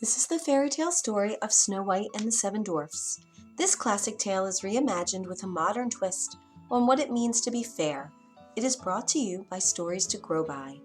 This is the fairy tale story of Snow White and the Seven Dwarfs. This classic tale is reimagined with a modern twist on what it means to be fair. It is brought to you by Stories to Grow By.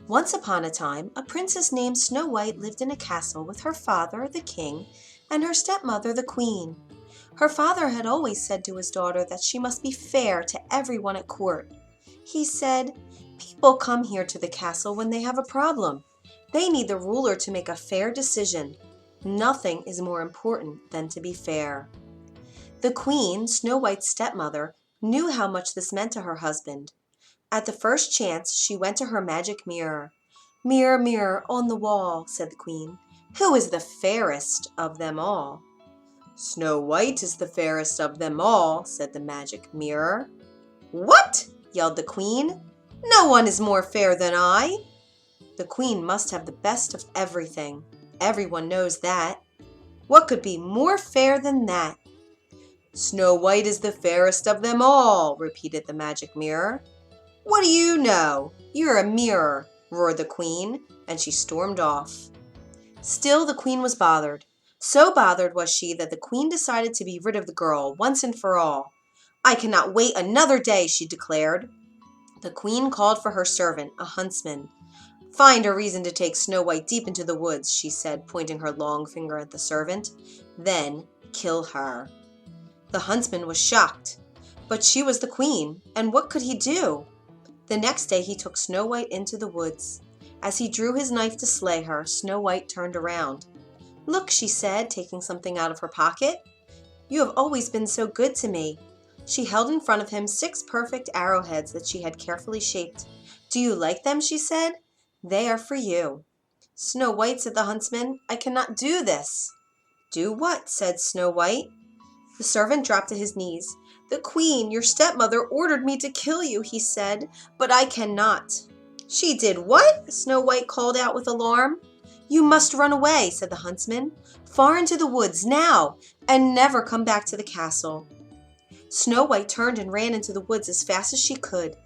Once upon a time, a princess named Snow White lived in a castle with her father, the king, and her stepmother, the queen. Her father had always said to his daughter that she must be fair to everyone at court. He said, "People come here to the castle when they have a problem. They need the ruler to make a fair decision. Nothing is more important than to be fair." The queen, Snow White's stepmother, knew how much this meant to her husband. At the first chance, she went to her magic mirror. "Mirror, mirror on the wall," said the queen, "who is the fairest of them all?" "Snow White is the fairest of them all," said the magic mirror. "What?" yelled the queen. "No one is more fair than I." The queen must have the best of everything. Everyone knows that. What could be more fair than that? "Snow White is the fairest of them all," repeated the magic mirror. "What do you know? You're a mirror," roared the queen, and she stormed off. Still, the queen was bothered. So bothered was she that the queen decided to be rid of the girl once and for all. "I cannot wait another day," she declared. The queen called for her servant, a huntsman. "Find a reason to take Snow White deep into the woods," she said, pointing her long finger at the servant. "Then kill her." The huntsman was shocked, but she was the queen, and what could he do? The next day he took Snow White into the woods. As he drew his knife to slay her, Snow White turned around. "Look," she said, taking something out of her pocket. "You have always been so good to me." She held in front of him 6 perfect arrowheads that she had carefully shaped. "Do you like them?" she said. "They are for you." "Snow White," said the huntsman, "I cannot do this." "Do what?" said Snow White. The servant dropped to his knees. "The queen, your stepmother, ordered me to kill you," he said, "but I cannot." "She did what?" Snow White called out with alarm. "You must run away," said the huntsman, "far into the woods now, and never come back to the castle." Snow White turned and ran into the woods as fast as she could.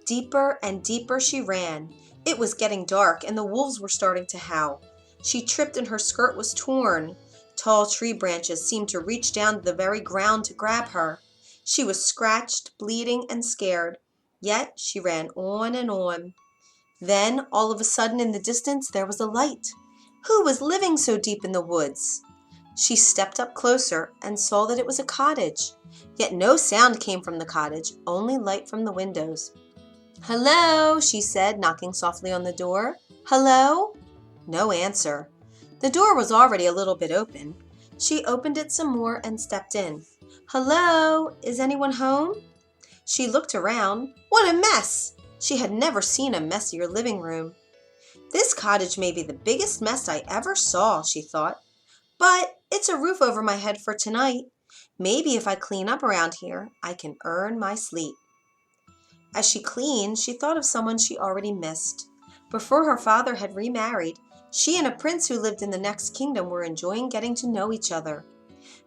Deeper and deeper she ran. It was getting dark, and the wolves were starting to howl. She tripped and her skirt was torn. Tall tree branches seemed to reach down to the very ground to grab her. She was scratched, bleeding, and scared. Yet she ran on and on. Then, all of a sudden, in the distance, there was a light. Who was living so deep in the woods? She stepped up closer and saw that it was a cottage. Yet no sound came from the cottage, only light from the windows. "Hello," she said, knocking softly on the door. "Hello?" No answer. The door was already a little bit open. She opened it some more and stepped in. "Hello? Is anyone home?" She looked around. What a mess! She had never seen a messier living room. "This cottage may be the biggest mess I ever saw," she thought. "But it's a roof over my head for tonight. Maybe if I clean up around here, I can earn my sleep." As she cleaned, she thought of someone she already missed. Before her father had remarried, she and a prince who lived in the next kingdom were enjoying getting to know each other.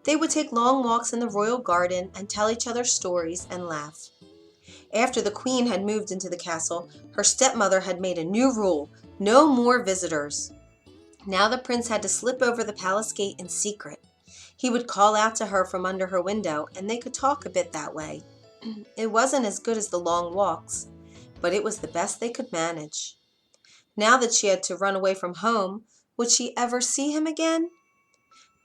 They would take long walks in the royal garden and tell each other stories and laugh. After the queen had moved into the castle, her stepmother had made a new rule: no more visitors. Now the prince had to slip over the palace gate in secret. He would call out to her from under her window, and they could talk a bit that way. It wasn't as good as the long walks, but it was the best they could manage. Now that she had to run away from home, would she ever see him again?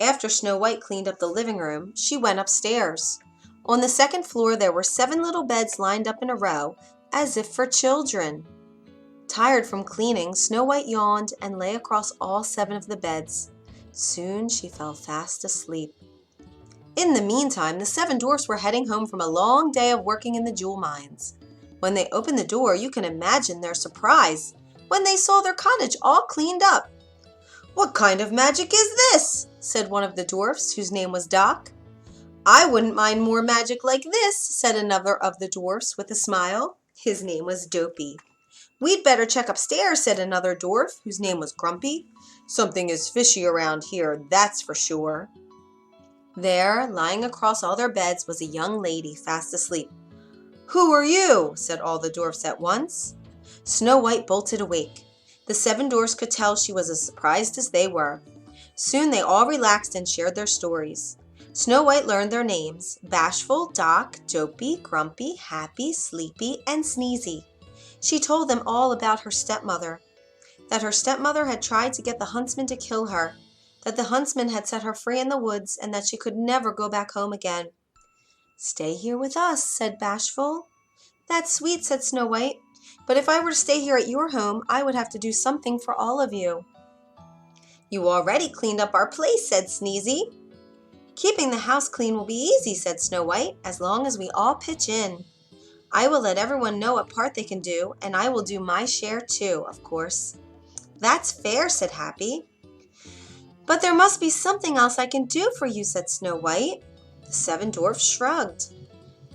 After Snow White cleaned up the living room, she went upstairs. On the second floor there were 7 little beds lined up in a row, as if for children. Tired from cleaning, Snow White yawned and lay across all 7 of the beds. Soon she fell fast asleep. In the meantime, the 7 dwarfs were heading home from a long day of working in the jewel mines. When they opened the door, you can imagine their surprise when they saw their cottage all cleaned up. "What kind of magic is this?" said one of the dwarfs, whose name was Doc. "I wouldn't mind more magic like this," said another of the dwarfs with a smile. His name was Dopey. "We'd better check upstairs," said another dwarf, whose name was Grumpy. "Something is fishy around here, that's for sure." There, lying across all their beds, was a young lady fast asleep. "Who are you?" said all the dwarfs at once. Snow White bolted awake. The 7 dwarfs could tell she was as surprised as they were. Soon they all relaxed and shared their stories. Snow White learned their names: Bashful, Doc, Dopey, Grumpy, Happy, Sleepy, and Sneezy. She told them all about her stepmother, that her stepmother had tried to get the huntsman to kill her, that the huntsman had set her free in the woods, and that she could never go back home again. "Stay here with us," said Bashful. "That's sweet," said Snow White, "but if I were to stay here at your home, I would have to do something for all of you." "You already cleaned up our place," said Sneezy. "Keeping the house clean will be easy," said Snow White, "as long as we all pitch in. I will let everyone know what part they can do, and I will do my share too, of course." "That's fair," said Happy. "But there must be something else I can do for you," said Snow White. The 7 dwarfs shrugged.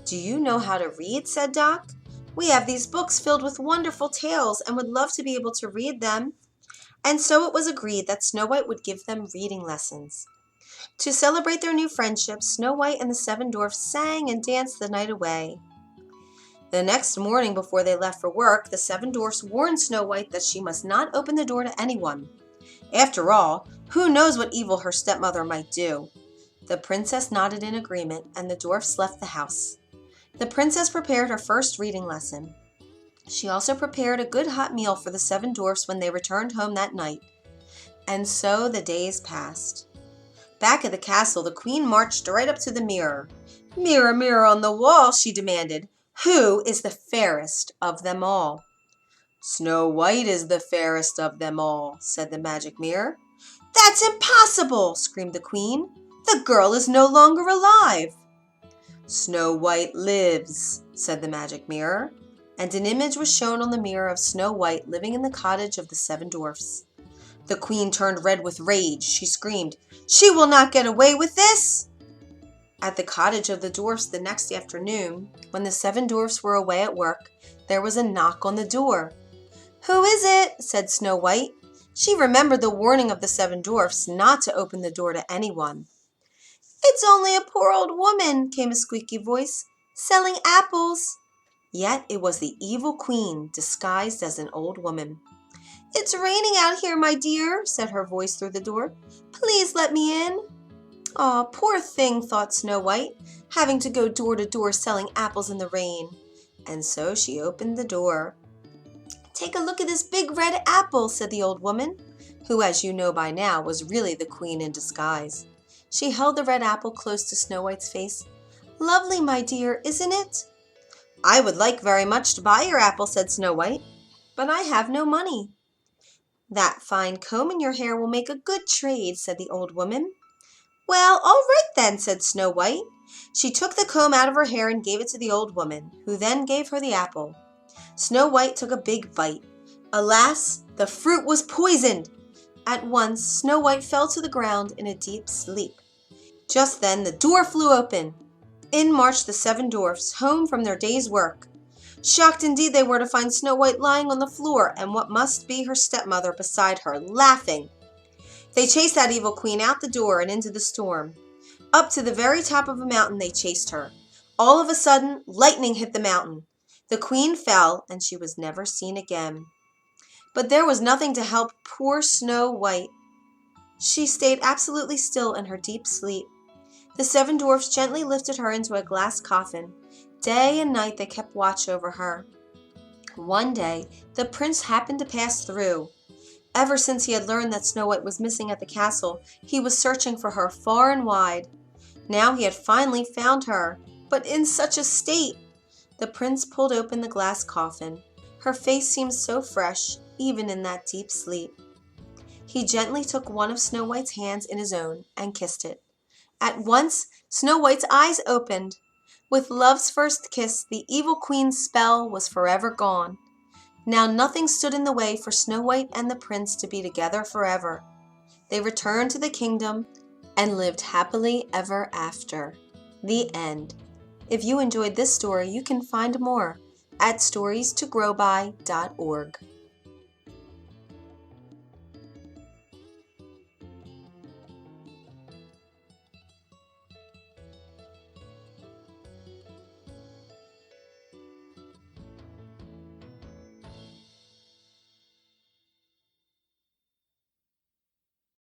"Do you know how to read?" said Doc. "We have these books filled with wonderful tales and would love to be able to read them." And so it was agreed that Snow White would give them reading lessons. To celebrate their new friendship, Snow White and the 7 dwarfs sang and danced the night away. The next morning before they left for work, the 7 dwarfs warned Snow White that she must not open the door to anyone. After all, who knows what evil her stepmother might do? The princess nodded in agreement, and the dwarfs left the house. The princess prepared her first reading lesson. She also prepared a good hot meal for the 7 dwarfs when they returned home that night. And so the days passed. Back at the castle, the queen marched right up to the mirror. "Mirror, mirror on the wall," she demanded, "who is the fairest of them all?" "Snow White is the fairest of them all," said the magic mirror. "That's impossible!" screamed the queen. "The girl is no longer alive." "Snow White lives," said the magic mirror, and an image was shown on the mirror of Snow White living in the cottage of the 7 dwarfs. The queen turned red with rage. She screamed, "She will not get away with this!" At the cottage of the dwarfs the next afternoon, when the 7 dwarfs were away at work, there was a knock on the door. "Who is it?" said Snow White. She remembered the warning of the 7 dwarfs not to open the door to anyone. "It's only a poor old woman," came a squeaky voice, "selling apples." Yet it was the evil queen, disguised as an old woman. "It's raining out here, my dear," said her voice through the door. "Please let me in." "Aw, poor thing," thought Snow White, having to go door to door selling apples in the rain. And so she opened the door. "Take a look at this big red apple," said the old woman, who, as you know by now, was really the queen in disguise. She held the red apple close to Snow White's face. "Lovely, my dear, isn't it?" "I would like very much to buy your apple," said Snow White, "but I have no money." "That fine comb in your hair will make a good trade," said the old woman. "Well, all right then," said Snow White. She took the comb out of her hair and gave it to the old woman, who then gave her the apple. Snow White took a big bite. Alas, the fruit was poisoned! At once, Snow White fell to the ground in a deep sleep. Just then, the door flew open. In marched the 7 dwarfs, home from their day's work. Shocked indeed they were to find Snow White lying on the floor and what must be her stepmother beside her, laughing. They chased that evil queen out the door and into the storm. Up to the very top of a mountain they chased her. All of a sudden, lightning hit the mountain. The queen fell, and she was never seen again. But there was nothing to help poor Snow White. She stayed absolutely still in her deep sleep. The 7 dwarfs gently lifted her into a glass coffin. Day and night they kept watch over her. One day, the prince happened to pass through. Ever since he had learned that Snow White was missing at the castle, he was searching for her far and wide. Now he had finally found her, but in such a state! The prince pulled open the glass coffin. Her face seemed so fresh, even in that deep sleep. He gently took one of Snow White's hands in his own and kissed it. At once, Snow White's eyes opened. With love's first kiss, the evil queen's spell was forever gone. Now nothing stood in the way for Snow White and the prince to be together forever. They returned to the kingdom and lived happily ever after. The end. If you enjoyed this story, you can find more at storiestogrowby.org.